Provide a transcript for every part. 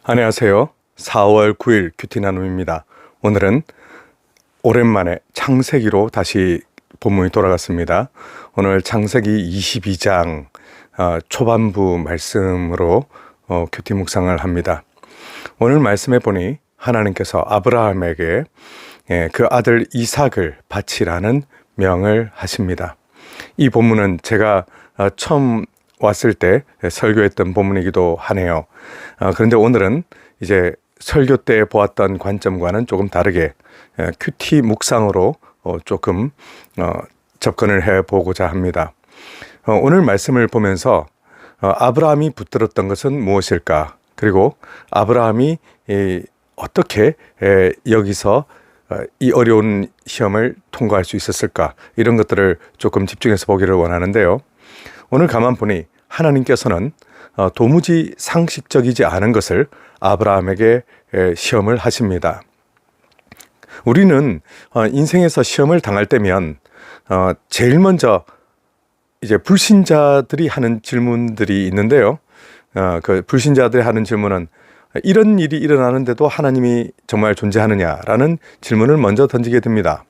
안녕하세요. 4월 9일 큐티 나눔입니다. 오늘은 오랜만에 창세기로 다시 본문이 돌아갔습니다. 오늘 창세기 22장 초반부 말씀으로 큐티 묵상을 합니다. 오늘 말씀해 보니 하나님께서 아브라함에게 그 아들 이삭을 바치라는 명을 하십니다. 이 본문은 제가 처음 왔을 때 설교했던 본문이기도 하네요. 그런데 오늘은 이제 설교 때 보았던 관점과는 조금 다르게 큐티 묵상으로 조금 접근을 해보고자 합니다. 오늘 말씀을 보면서 아브라함이 붙들었던 것은 무엇일까? 그리고 아브라함이 어떻게 여기서 이 어려운 시험을 통과할 수 있었을까? 이런 것들을 조금 집중해서 보기를 원하는데요. 오늘 가만 보니 하나님께서는 도무지 상식적이지 않은 것을 아브라함에게 시험을 하십니다. 우리는 인생에서 시험을 당할 때면 제일 먼저 이제 불신자들이 하는 질문들이 있는데요. 그 불신자들이 하는 질문은 이런 일이 일어나는데도 하나님이 정말 존재하느냐라는 질문을 먼저 던지게 됩니다.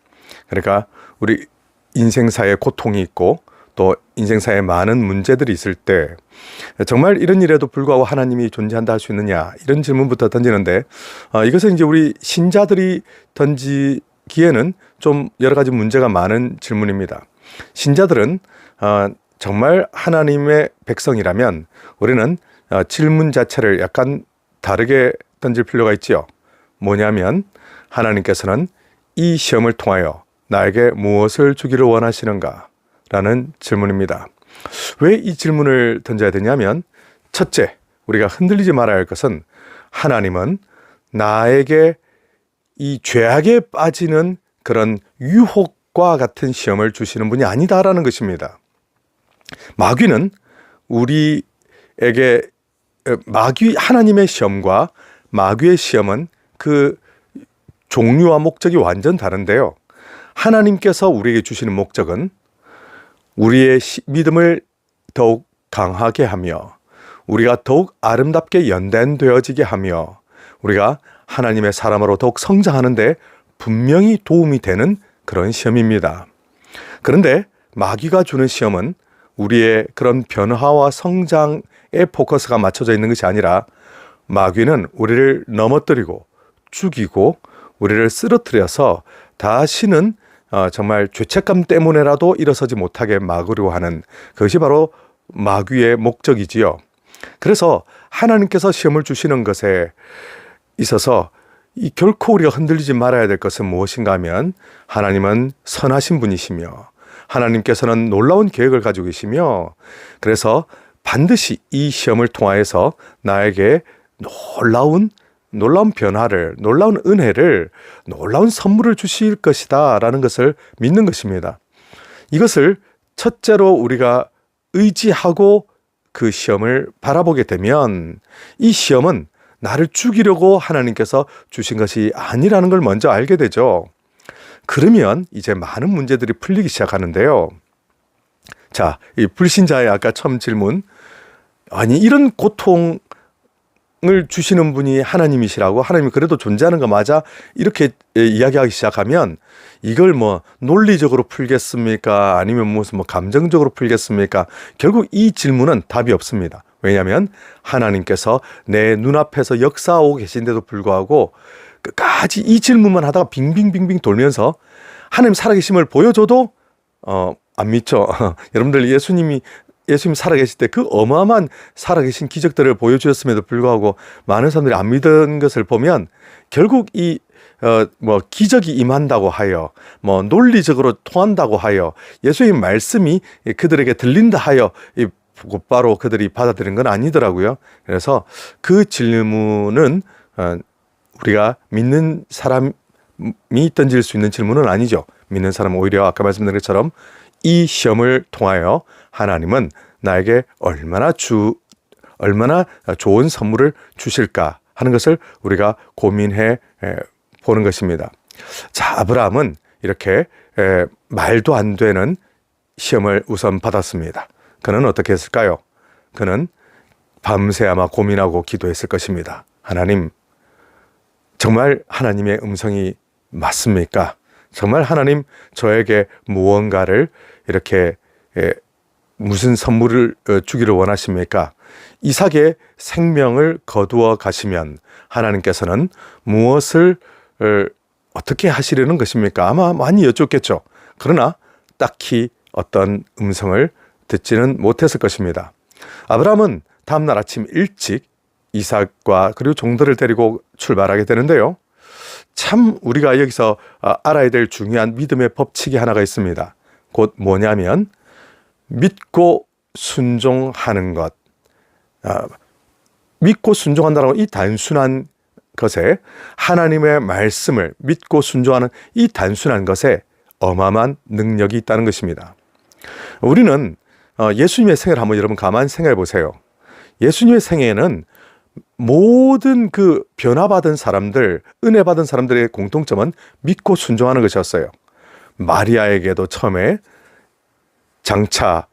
그러니까 우리 인생사에 고통이 있고 또 인생사에 많은 문제들이 있을 때 정말 이런 일에도 불구하고 하나님이 존재한다 할 수 있느냐 이런 질문부터 던지는데 이것은 이제 우리 신자들이 던지기에는 좀 여러 가지 문제가 많은 질문입니다. 신자들은 정말 하나님의 백성이라면 우리는 질문 자체를 약간 다르게 던질 필요가 있지요. 뭐냐면 하나님께서는 이 시험을 통하여 나에게 무엇을 주기를 원하시는가? 라는 질문입니다. 왜 이 질문을 던져야 되냐면 첫째, 우리가 흔들리지 말아야 할 것은 하나님은 나에게 이 죄악에 빠지는 그런 유혹과 같은 시험을 주시는 분이 아니다라는 것입니다. 마귀는 우리에게 하나님의 시험과 마귀의 시험은 그 종류와 목적이 완전 다른데요. 하나님께서 우리에게 주시는 목적은 우리의 믿음을 더욱 강하게 하며 우리가 더욱 아름답게 연단되어지게 하며 우리가 하나님의 사람으로 더욱 성장하는 데 분명히 도움이 되는 그런 시험입니다. 그런데 마귀가 주는 시험은 우리의 그런 변화와 성장에 포커스가 맞춰져 있는 것이 아니라 마귀는 우리를 넘어뜨리고 죽이고 우리를 쓰러뜨려서 다시는 정말 죄책감 때문에라도 일어서지 못하게 막으려 하는 그것이 바로 마귀의 목적이지요. 그래서 하나님께서 시험을 주시는 것에 있어서 결코 우리가 흔들리지 말아야 될 것은 무엇인가 하면 하나님은 선하신 분이시며 하나님께서는 놀라운 계획을 가지고 계시며 그래서 반드시 이 시험을 통하여서 나에게 놀라운 변화를, 놀라운 은혜를, 놀라운 선물을 주실 것이다 라는 것을 믿는 것입니다. 이것을 첫째로 우리가 의지하고 그 시험을 바라보게 되면 이 시험은 나를 죽이려고 하나님께서 주신 것이 아니라는 걸 먼저 알게 되죠. 그러면 이제 많은 문제들이 풀리기 시작하는데요. 자, 이 불신자의 아까 처음 질문, 아니 이런 고통을 주시는 분이 하나님이시라고, 하나님이 그래도 존재하는 거 맞아? 이렇게 이야기하기 시작하면 이걸 뭐 논리적으로 풀겠습니까? 아니면 무슨 감정적으로 풀겠습니까? 결국 이 질문은 답이 없습니다. 왜냐하면 하나님께서 내 눈앞에서 역사하고 계신데도 불구하고 끝까지 이 질문만 하다가 빙빙빙빙 돌면서 하나님 살아계심을 보여줘도 안 믿죠. 여러분들 예수님 살아계실 때 그 어마어마한 살아계신 기적들을 보여주셨음에도 불구하고 많은 사람들이 안 믿은 것을 보면 결국 이 기적이 임한다고 하여 논리적으로 통한다고 하여 예수의 말씀이 그들에게 들린다 하여 곧바로 그들이 받아들인 건 아니더라고요. 그래서 그 질문은 우리가 믿는 사람이 던질 수 있는 질문은 아니죠. 믿는 사람은 오히려 아까 말씀드린 것처럼 이 시험을 통하여 하나님은 나에게 얼마나 좋은 선물을 주실까 하는 것을 우리가 고민해 보는 것입니다. 자, 아브라함은 이렇게 말도 안 되는 시험을 우선 받았습니다. 그는 어떻게 했을까요? 그는 밤새 아마 고민하고 기도했을 것입니다. 하나님, 정말 하나님의 음성이 맞습니까? 정말 하나님 저에게 무언가를 이렇게 무슨 선물을 주기를 원하십니까? 이삭의 생명을 거두어 가시면 하나님께서는 무엇을 어떻게 하시려는 것입니까? 아마 많이 여쭙겠죠. 그러나 딱히 어떤 음성을 듣지는 못했을 것입니다. 아브라함은 다음날 아침 일찍 이삭과 그리고 종들을 데리고 출발하게 되는데요. 참 우리가 여기서 알아야 될 중요한 믿음의 법칙이 하나가 있습니다. 곧 뭐냐면 믿고 순종하는 것. 믿고 순종한다는 이 단순한 것에, 하나님의 말씀을 믿고 순종하는 이 단순한 것에 어마어마한 능력이 있다는 것입니다. 우리는 예수님의 생애를 한번 여러분 가만히 생각해 보세요. 예수님의 생애에는 모든 그 변화받은 사람들, 은혜 받은 사람들의 공통점은 믿고 순종하는 것이었어요. 마리아에게도 처음에 장차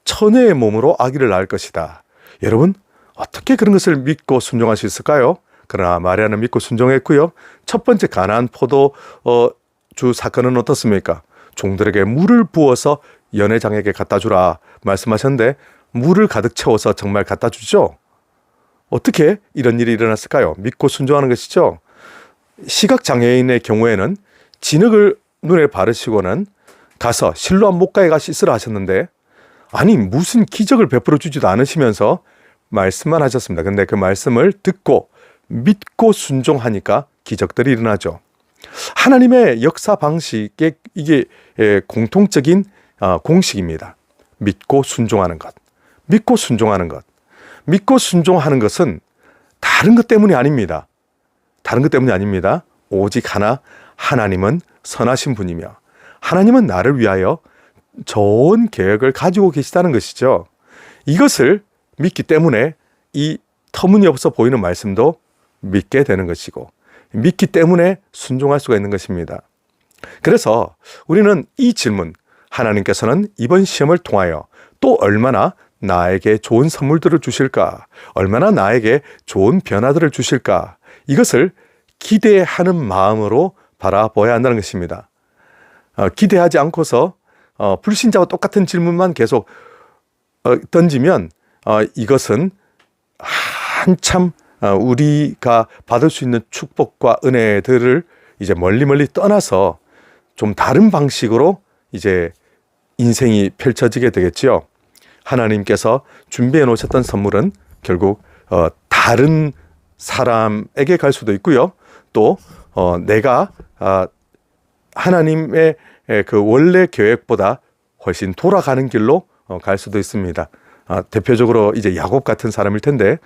처녀의 몸으로 아기를 낳을 것이다. 여러분, 어떻게 그런 것을 믿고 순종할 수 있을까요? 그러나 마리아는 믿고 순종했고요. 첫 번째 가나안 포도주 사건은 어떻습니까? 종들에게 물을 부어서 연회장에게 갖다 주라 말씀하셨는데 물을 가득 채워서 정말 갖다 주죠. 어떻게 이런 일이 일어났을까요? 믿고 순종하는 것이죠. 시각장애인의 경우에는 진흙을 눈에 바르시고는 가서 실로암 목가에 가 씻으라 하셨는데, 아니 무슨 기적을 베풀어 주지도 않으시면서 말씀만 하셨습니다. 근데 그 말씀을 듣고 믿고 순종하니까 기적들이 일어나죠. 하나님의 역사 방식에 이게 공통적인 공식입니다. 믿고 순종하는 것. 믿고 순종하는 것. 믿고 순종하는 것은 다른 것 때문이 아닙니다. 다른 것 때문이 아닙니다. 오직 하나, 하나님은 선하신 분이며 하나님은 나를 위하여 좋은 계획을 가지고 계시다는 것이죠. 이것을 믿기 때문에 이 터무니없어 보이는 말씀도 믿게 되는 것이고, 믿기 때문에 순종할 수가 있는 것입니다. 그래서 우리는 이 질문, 하나님께서는 이번 시험을 통하여 또 얼마나 나에게 좋은 선물들을 주실까? 얼마나 나에게 좋은 변화들을 주실까? 이것을 기대하는 마음으로 바라봐야 한다는 것입니다. 기대하지 않고서 불신자와 똑같은 질문만 계속 던지면 이것은 한참 우리가 받을 수 있는 축복과 은혜들을 이제 멀리 떠나서 좀 다른 방식으로 이제 인생이 펼쳐지게 되겠지요. 하나님께서 준비해 놓으셨던 선물은 결국 다른 사람에게 갈 수도 있고요. 또 내가 하나님의 그 원래 계획보다 훨씬 돌아가는 길로 갈 수도 있습니다. 대표적으로 이제 야곱 같은 사람일 텐데,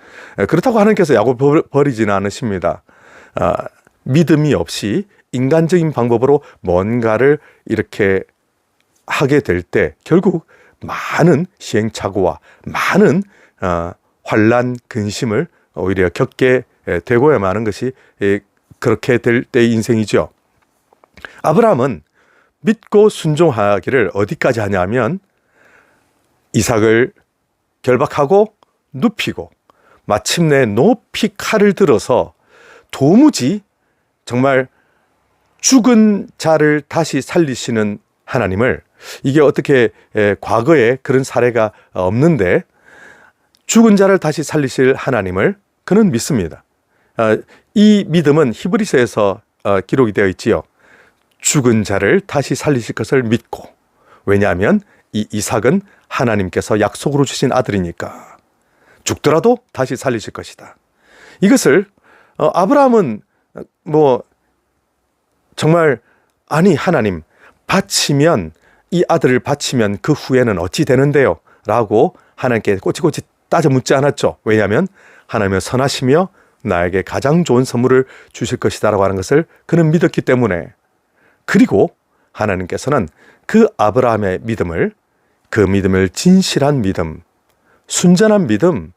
그렇다고 하나님께서 야곱 버리지는 않으십니다. 믿음이 없이 인간적인 방법으로 뭔가를 이렇게 하게 될 때 결국 많은 시행착오와 많은 환난, 근심을 오히려 겪게 되고야 마는 것이 그렇게 될 때의 인생이죠. 아브라함은 믿고 순종하기를 어디까지 하냐면 이삭을 결박하고 눕히고 마침내 높이 칼을 들어서 도무지 정말 죽은 자를 다시 살리시는 하나님을, 이게 어떻게 과거에 그런 사례가 없는데 죽은 자를 다시 살리실 하나님을 그는 믿습니다. 이 믿음은 히브리서에서 기록이 되어 있지요. 죽은 자를 다시 살리실 것을 믿고, 왜냐하면 이 이삭은 하나님께서 약속으로 주신 아들이니까 죽더라도 다시 살리실 것이다. 이것을 아브라함은 정말 아니 하나님 바치면, 이 아들을 바치면 그 후에는 어찌 되는데요? 라고 하나님께 꼬치꼬치 따져 묻지 않았죠. 왜냐하면 하나님은 선하시며 나에게 가장 좋은 선물을 주실 것이다 라고 하는 것을 그는 믿었기 때문에, 그리고 하나님께서는 그 아브라함의 믿음을, 그 믿음을 진실한 믿음, 순전한 믿음,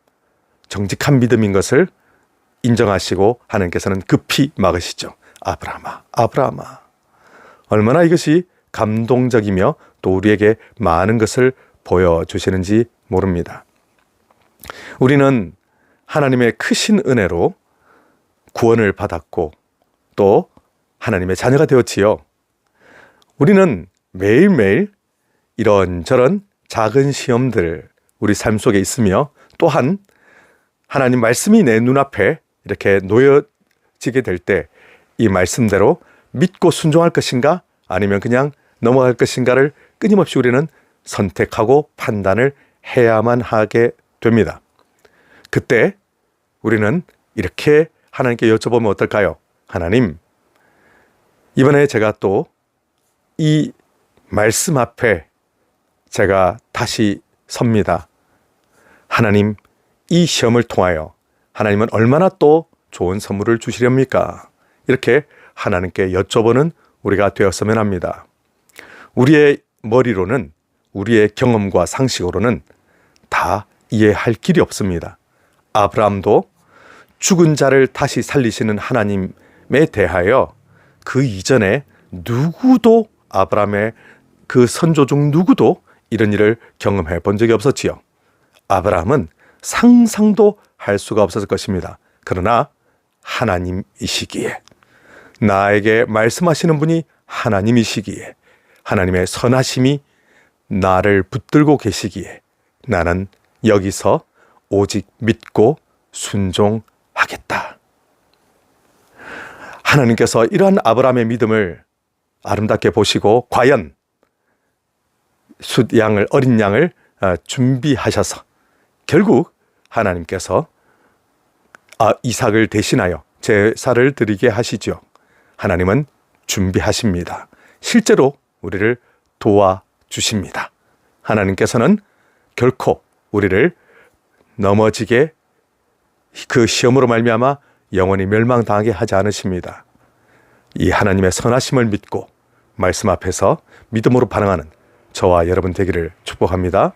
정직한 믿음인 것을 인정하시고 하나님께서는 급히 막으시죠. 아브라함아, 아브라함아. 얼마나 이것이 감동적이며 또 우리에게 많은 것을 보여주시는지 모릅니다. 우리는 하나님의 크신 은혜로 구원을 받았고 또 하나님의 자녀가 되었지요. 우리는 매일매일 이런저런 작은 시험들 우리 삶 속에 있으며 또한 하나님 말씀이 내 눈앞에 이렇게 놓여지게 될 때 이 말씀대로 믿고 순종할 것인가 아니면 그냥 넘어갈 것인가를 끊임없이 우리는 선택하고 판단을 해야만 하게 됩니다. 그때 우리는 이렇게 하나님께 여쭤보면 어떨까요? 하나님, 이번에 제가 또 이 말씀 앞에 제가 다시 섭니다. 하나님, 이 시험을 통하여 하나님은 얼마나 또 좋은 선물을 주시렵니까? 이렇게 하나님께 여쭤보는 우리가 되었으면 합니다. 우리의 머리로는, 우리의 경험과 상식으로는 다 이해할 길이 없습니다. 아브라함도 죽은 자를 다시 살리시는 하나님에 대하여 그 이전에 누구도 아브라함의 그 선조 중 누구도 이런 일을 경험해 본 적이 없었지요. 아브라함은 상상도 할 수가 없었을 것입니다. 그러나 하나님이시기에, 나에게 말씀하시는 분이 하나님이시기에, 하나님의 선하심이 나를 붙들고 계시기에 나는 여기서 오직 믿고 순종하겠다. 하나님께서 이러한 아브라함의 믿음을 아름답게 보시고 과연 숫양을, 어린 양을 준비하셔서 결국 하나님께서 이삭을 대신하여 제사를 드리게 하시죠. 하나님은 준비하십니다. 실제로 우리를 도와주십니다. 하나님께서는 결코 우리를 넘어지게, 그 시험으로 말미암아 영원히 멸망당하게 하지 않으십니다. 이 하나님의 선하심을 믿고 말씀 앞에서 믿음으로 반응하는 저와 여러분 되기를 축복합니다.